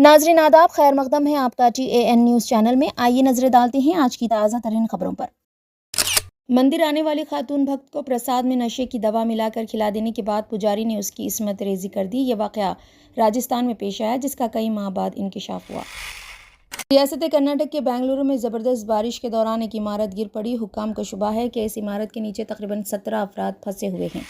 नाजरीन आदाब, खैर मकदम है आपका TAN न्यूज़ चैनल में। आइए नजरें डालते हैं आज की ताज़ा तरीन खबरों पर। मंदिर आने वाली खातून भक्त को प्रसाद में नशे की दवा मिलाकर खिला देने के बाद पुजारी ने उसकी इस्मत रेजी कर दी। ये वाक़या राजस्थान में पेश आया, जिसका कई माह बाद इंकशाफ हुआ। रियासत कर्नाटक के बेंगलुरु में ज़बरदस्त बारिश के दौरान एक इमारत गिर पड़ी। हुक्काम को शुबा है कि इस इमारत के नीचे तकरीबन 17 अफराद फंसे हुए हैं।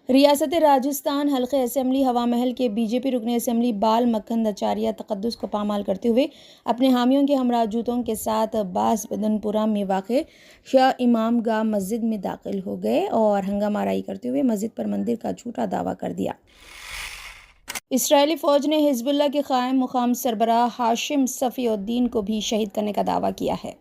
रियासत राजस्थान हल्के असेंबली हवा महल के बीजेपी रुकन असेंबली बाल मक्खन आचार्य तकद्दुस को पामाल करते हुए अपने हामियों के हमरा जूतों के साथ बास बदनपुरा में वाक़ शाह इमाम गाह मस्जिद में दाखिल हो गए और हंगामाराई करते हुए मस्जिद पर मंदिर का झूठा दावा कर दिया। इसराइली फ़ौज ने हिज़्बुल्लाह के क़ायम मुक़ाम सरबराह हाशिम सफ़ीउद्दीन को भी शहीद करने का दावा किया है।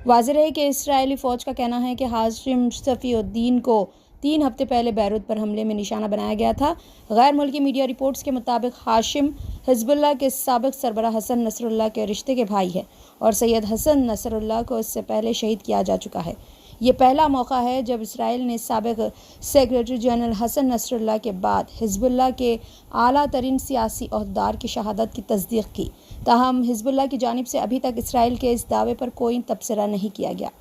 वाज़ेह है कि इसराइली फ़ौज का कहना है कि हाशिम सफ़ीउद्दीन को 3 हफ्ते पहले बैरूत पर हमले में निशाना बनाया गया था। गैर मुल्की मीडिया रिपोर्ट्स के मुताबिक हाशिम हिज़्बुल्लाह के साबिक़ सरबराह हसन नसरुल्लाह के रिश्ते के भाई है और सैयद हसन नसरुल्लाह को इससे पहले शहीद किया जा चुका है। ये पहला मौका है जब इसराइल ने साबिक़ सेक्रेटरी जनरल हसन नसरुल्लाह के बाद हिज़्बुल्लाह के आला तरीन सियासी ओहदेदार की शहादत की तस्दीक की। ताहम हिज़्बुल्लाह की जानिब से अभी तक इसराइल के इस दावे पर कोई तबसरा नहीं किया गया।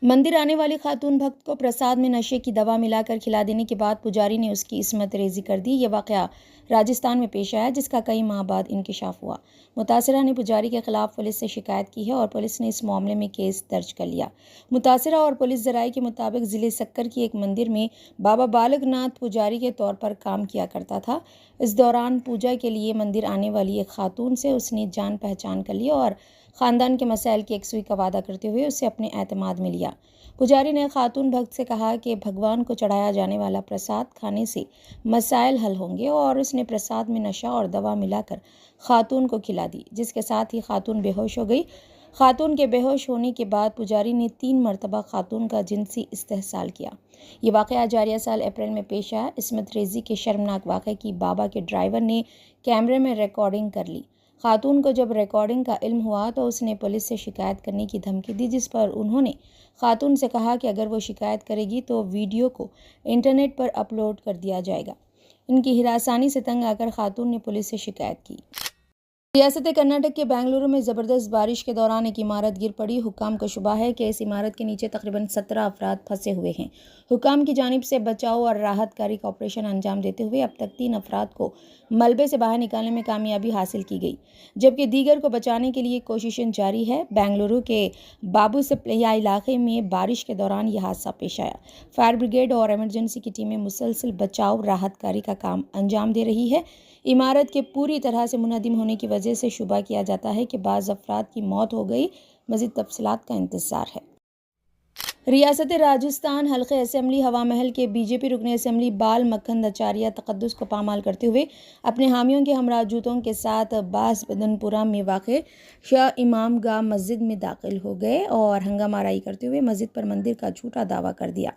मंदिर आने वाली खातून भक्त को प्रसाद में नशे की दवा मिलाकर खिला देने के बाद पुजारी ने उसकी इस्मत रेजी कर दी। ये वाक़या राजस्थान में पेश आया, जिसका कई माह बाद इंकशाफ हुआ। मुतासिरा ने पुजारी के खिलाफ पुलिस से शिकायत की है और पुलिस ने इस मामले में केस दर्ज कर लिया। मुतासिरा और पुलिस ज़राए के मुताबिक ज़िले सक्कर की एक मंदिर में बाबा बालकनाथ पुजारी के तौर पर काम किया करता था। इस दौरान पूजा के लिए मंदिर आने वाली एक खातून से उसने जान पहचान कर ली और ख़ानदान के मसाइल की यकसुई का वादा करते हुए उसे अपने एतमाद में लिया। पुजारी ने खातून भक्त से कहा कि भगवान को चढ़ाया जाने वाला प्रसाद खाने से मसाइल हल होंगे और उसने प्रसाद में नशा और दवा मिलाकर खातून को खिला दी, जिसके साथ ही खातून बेहोश हो गई। खातून के बेहोश होने के बाद पुजारी ने 3 मरतबा खातून का जिनसी इस्तेहसाल किया। ये वाक़या जारिया साल अप्रैल में पेश आया। इस्मत रेजी के शर्मनाक वाक़े की बाबा के ड्राइवर ने कैमरे में रिकॉर्डिंग कर ली। खातून को जब रिकॉर्डिंग का इल्म हुआ तो उसने पुलिस से शिकायत करने की धमकी दी, जिस पर उन्होंने खातून से कहा कि अगर वो शिकायत करेगी तो वीडियो को इंटरनेट पर अपलोड कर दिया जाएगा। इनकी हिरासानी से तंग आकर खातून ने पुलिस से शिकायत की। रियासत कर्नाटक के बेंगलुरु में ज़बरदस्त बारिश के दौरान एक इमारत गिर पड़ी। हुक्काम को शुबा है कि इस इमारत के नीचे तकरीबन 17 अफराद फंसे हुए हैं। हुक्काम की जानिब से बचाव और राहत कार्य का ऑपरेशन अंजाम देते हुए अब तक 3 अफराद को मलबे से बाहर निकालने में कामयाबी हासिल की गई, जबकि दीगर को बचाने के लिए कोशिशें जारी है। बेंगलुरु के बाबू सप्लिया इलाके में बारिश के दौरान यह हादसा पेश आया। फायर ब्रिगेड और एमरजेंसी की टीमें मुसलसल बचाव राहत कार्य का काम अंजाम दे रही है। इमारत के पूरी तरह से मुनहदिम होने की वजह से शुबा किया जाता है कि बाज़ अफराद की मौत हो गई। मज़ीद तफसीलात का इंतज़ार है। रियासत राजस्थान हल्के असेंबली हवा महल के बीजेपी रुकन असेंबली बाल मक्खन आचार्य तकद्दुस को पामाल करते हुए अपने हामियों के हमरा जूतों के साथ बास बदनपुरा में वाक़ शाह इमाम गाह मस्जिद में दाखिल हो गए और हंगामाराई करते हुए मस्जिद पर मंदिर का झूठा दावा कर दिया।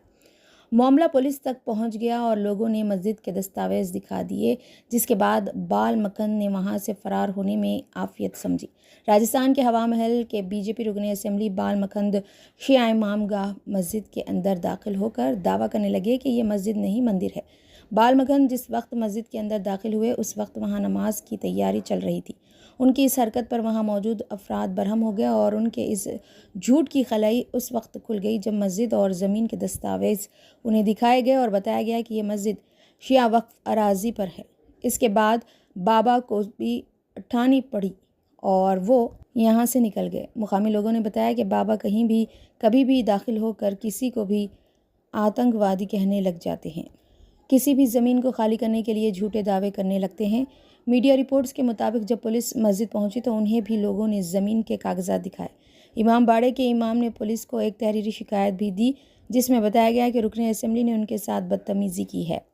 मामला पुलिस तक पहुंच गया और लोगों ने मस्जिद के दस्तावेज दिखा दिए, जिसके बाद बाल मक्खन ने वहां से फरार होने में आफियत समझी। राजस्थान के हवा महल के बीजेपी रुकन असेंबली बाल मखंद शिया इमाम गाह मस्जिद के अंदर दाखिल होकर दावा करने लगे कि यह मस्जिद नहीं मंदिर है। बाल मखंद जिस वक्त मस्जिद के अंदर दाखिल हुए उस वक्त वहां नमाज की तैयारी चल रही थी। उनकी इस हरकत पर वहां मौजूद अफराद बरहम हो गया और उनके इस झूठ की खलाई उस वक्त खुल गई जब मस्जिद और ज़मीन के दस्तावेज उन्हें दिखाए गए और बताया गया कि यह मस्जिद शिया वक्फ अराजी पर है। इसके बाद बाबा को भी ठानी पड़ी और वो यहाँ से निकल गए। मुकामी लोगों ने बताया कि बाबा कहीं भी कभी भी दाखिल होकर किसी को भी आतंकवादी कहने लग जाते हैं, किसी भी ज़मीन को खाली करने के लिए झूठे दावे करने लगते हैं। मीडिया रिपोर्ट्स के मुताबिक जब पुलिस मस्जिद पहुंची तो उन्हें भी लोगों ने ज़मीन के कागजात दिखाए। इमाम बाड़े के इमाम ने पुलिस को एक तहरीरी शिकायत भी दी, जिसमें बताया गया कि रुकन असेंबली ने उनके साथ बदतमीज़ी की है।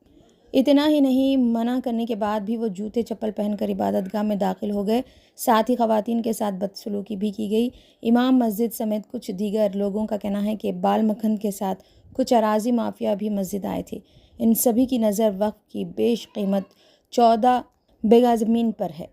इतना ही नहीं, मना करने के बाद भी वो जूते चप्पल पहनकर इबादतगाह में दाखिल हो गए। साथ ही ख़वातीन के साथ बदसलूकी भी की गई। इमाम मस्जिद समेत कुछ दीगर लोगों का कहना है कि बाल मखंद के साथ कुछ अराजी माफिया भी मस्जिद आए थे। इन सभी की नज़र वक्फ की बेश कीमत 14 बीघा ज़मीन पर है।